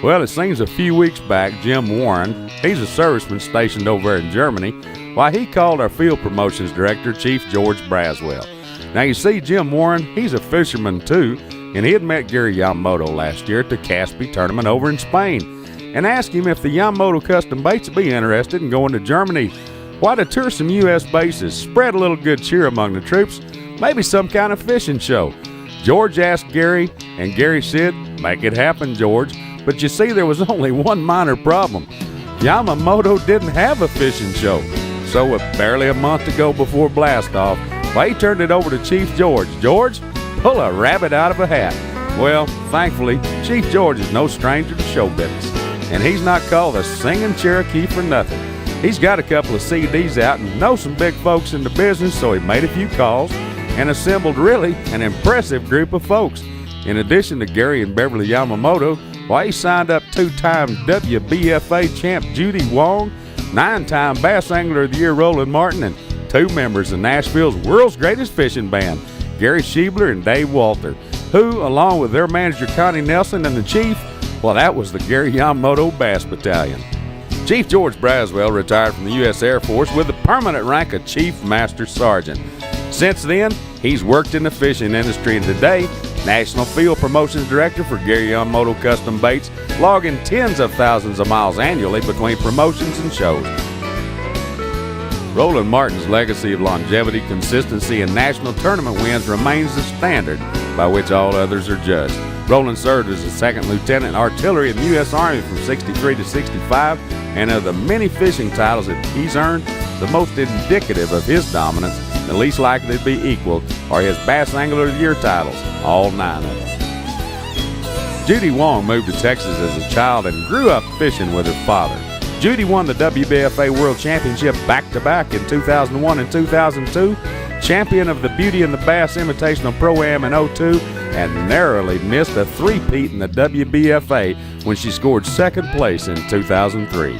Well, it seems a few weeks back, Jim Warren, he's a serviceman stationed over there in Germany, why he called our field promotions director, Chief George Braswell. Now, you see, Jim Warren, he's a fisherman too, and he had met Gary Yamamoto last year at the Caspi tournament over in Spain and asked him if the Yamamoto custom baits would be interested in going to Germany. Why, to tour some U.S. bases, spread a little good cheer among the troops, maybe some kind of fishing show. George asked Gary, and Gary said, "Make it happen, George." But you see, there was only one minor problem. Yamamoto didn't have a fishing show. So with barely a month to go before blastoff, he turned it over to Chief George. George, pull a rabbit out of a hat. Well, thankfully, Chief George is no stranger to show business, and he's not called the Singing Cherokee for nothing. He's got a couple of CDs out and knows some big folks in the business, so he made a few calls and assembled really an impressive group of folks. In addition to Gary and Beverly Yamamoto, he signed up two-time WBFA champ Judy Wong, 9-time Bass Angler of the Year Roland Martin, and 2 members of Nashville's world's greatest fishing band, Gary Schiebler and Dave Walter, who, along with their manager Connie Nelson and the Chief, that was the Gary Yamamoto Bass Battalion. Chief George Braswell retired from the U.S. Air Force with the permanent rank of Chief Master Sergeant. Since then, he's worked in the fishing industry, and today, National Field Promotions Director for Gary Yamamoto Custom Baits, logging tens of thousands of miles annually between promotions and shows. Roland Martin's legacy of longevity, consistency, and national tournament wins remains the standard by which all others are judged. Roland served as a second lieutenant in artillery in the U.S. Army from 63 to 65, and of the many fishing titles that he's earned, the most indicative of his dominance, the least likely to be equaled, are his Bass Angler of the Year titles, all 9 of them. Judy Wong moved to Texas as a child and grew up fishing with her father. Judy won the WBFA World Championship back-to-back in 2001 and 2002, champion of the Beauty and the Bass Invitational Pro-Am in 2002, and narrowly missed a three-peat in the WBFA when she scored second place in 2003.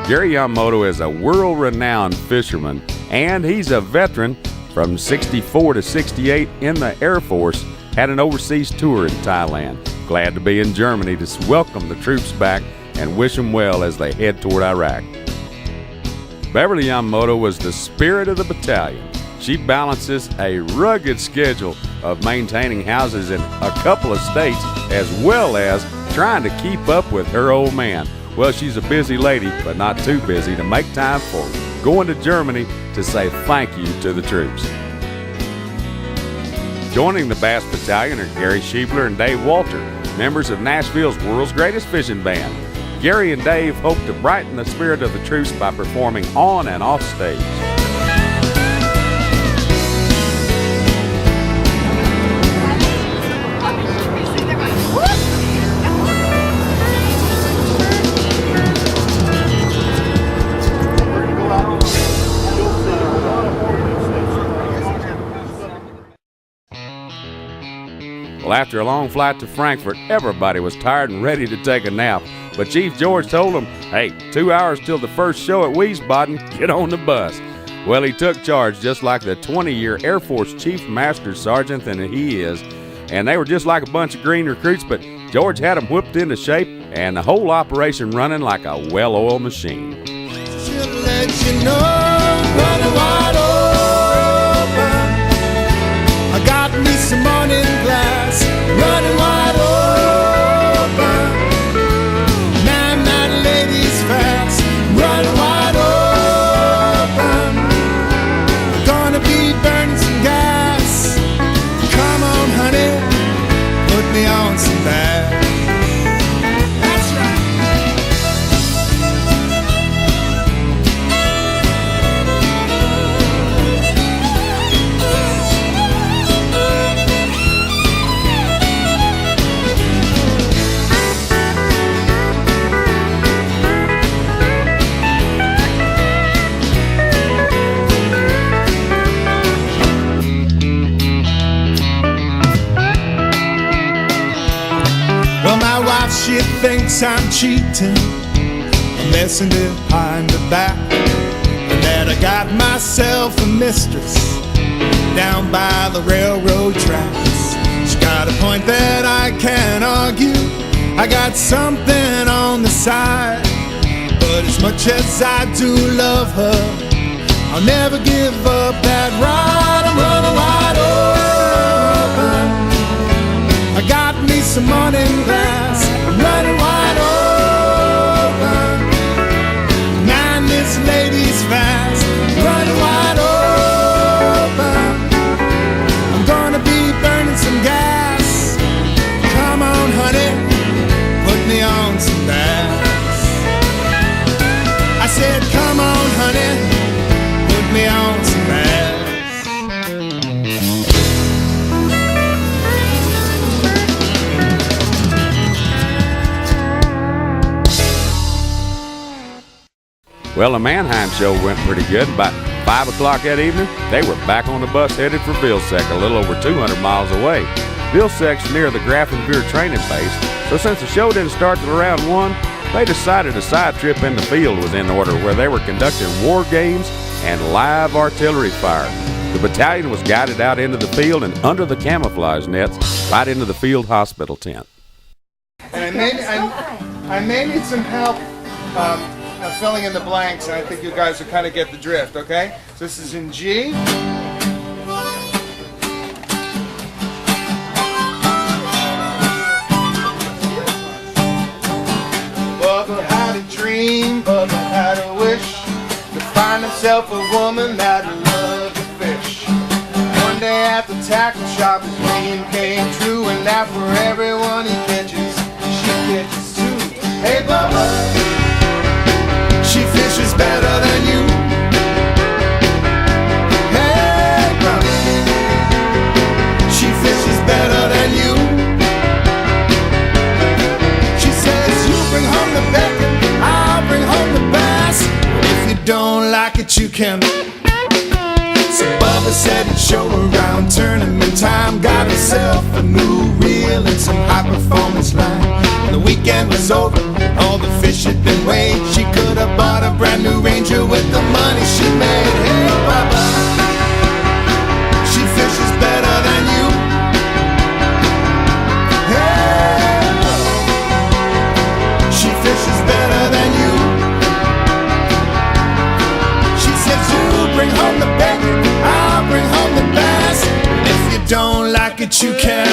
Gary Yamamoto is a world-renowned fisherman, and he's a veteran. From 64 to 68 in the Air Force, had an overseas tour in Thailand. Glad to be in Germany to welcome the troops back and wish them well as they head toward Iraq. Beverly Yamamoto was the spirit of the battalion. She balances a rugged schedule of maintaining houses in a couple of states, as well as trying to keep up with her old man. Well, she's a busy lady, but not too busy to make time for going to Germany to say thank you to the troops. Joining the Bass Battalion are Gary Schiebler and Dave Walter, members of Nashville's world's greatest fishing band. Gary and Dave hope to brighten the spirit of the troops by performing on and off stage. Well, after a long flight to Frankfurt, everybody was tired and ready to take a nap. But Chief George told them, hey, 2 hours till the first show at Wiesbaden, get on the bus. Well, he took charge just like the 20-year Air Force Chief Master Sergeant that he is. And they were just like a bunch of green recruits, but George had them whipped into shape and the whole operation running like a well-oiled machine. She'll let you know, running wide open. I got me some morning glass, running wide open. Man, that lady's fast, running wide open. Gonna be burning some gas. Come on, honey, put me on some bass. That's right. Well, my wife, she thinks I'm cheating, I'm messing behind her back, and that I got myself a mistress down by the railroad tracks. She got a point that I can't argue. I got something on the side, but as much as I do love her, I'll never give up that ride. I'm running wide open. I got me some morning glass. I'm running wide open. Man, this lady's fast. Running wide open. I'm gonna be burning some gas. Come on, honey, put me on some bass. I said, come on, honey, put me on some bass. Well, the Mannheim show went pretty good. About 5 o'clock that evening, they were back on the bus headed for Vilseck, a little over 200 miles away. Vilseck's near the Grafenwehr training base, so since the show didn't start till around 1, they decided a side trip in the field was in order, where they were conducting war games and live artillery fire. The battalion was guided out into the field and under the camouflage nets right into the field hospital tent. And I may need some help filling in the blanks, and I think you guys will kind of get the drift, okay? So this is in G. Bubba had a dream, Bubba had a wish to find himself a woman that loved to fish. One day at the tackle shop, his dream came true, and now for everyone he catches, she catches too. Hey Bubba, she fishes better than you. Hey brother, she fishes better than you. She says, you bring home the bacon, I'll bring home the bass. If you don't like it, you can. So Bubba said he'd show around tournament time, got himself a new reel and some high-performance line. When the weekend was over, all the fish had been weighed. She could have bought a brand new Ranger with the money she made. Hey Bubba, she fishes better than you. Hey, she fishes better than you. She says, you bring home the bacon, I'll bring home the bass. If you don't like it, you can.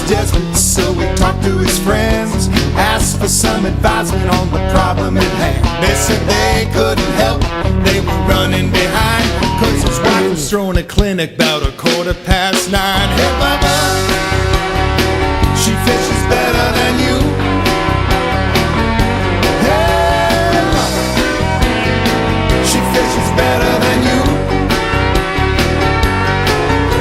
Desperate, so we talked to his friends, asked for some advisement on the problem at hand. They said they couldn't help, they were running behind, cause his wife was throwing a clinic about 9:15. Hey Bubba, she fishes better than you. Hey Bubba, she fishes better than you.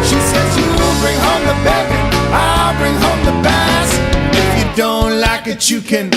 She says, you bring home the bacon, I'll bring home the bass. If you don't like it, you can.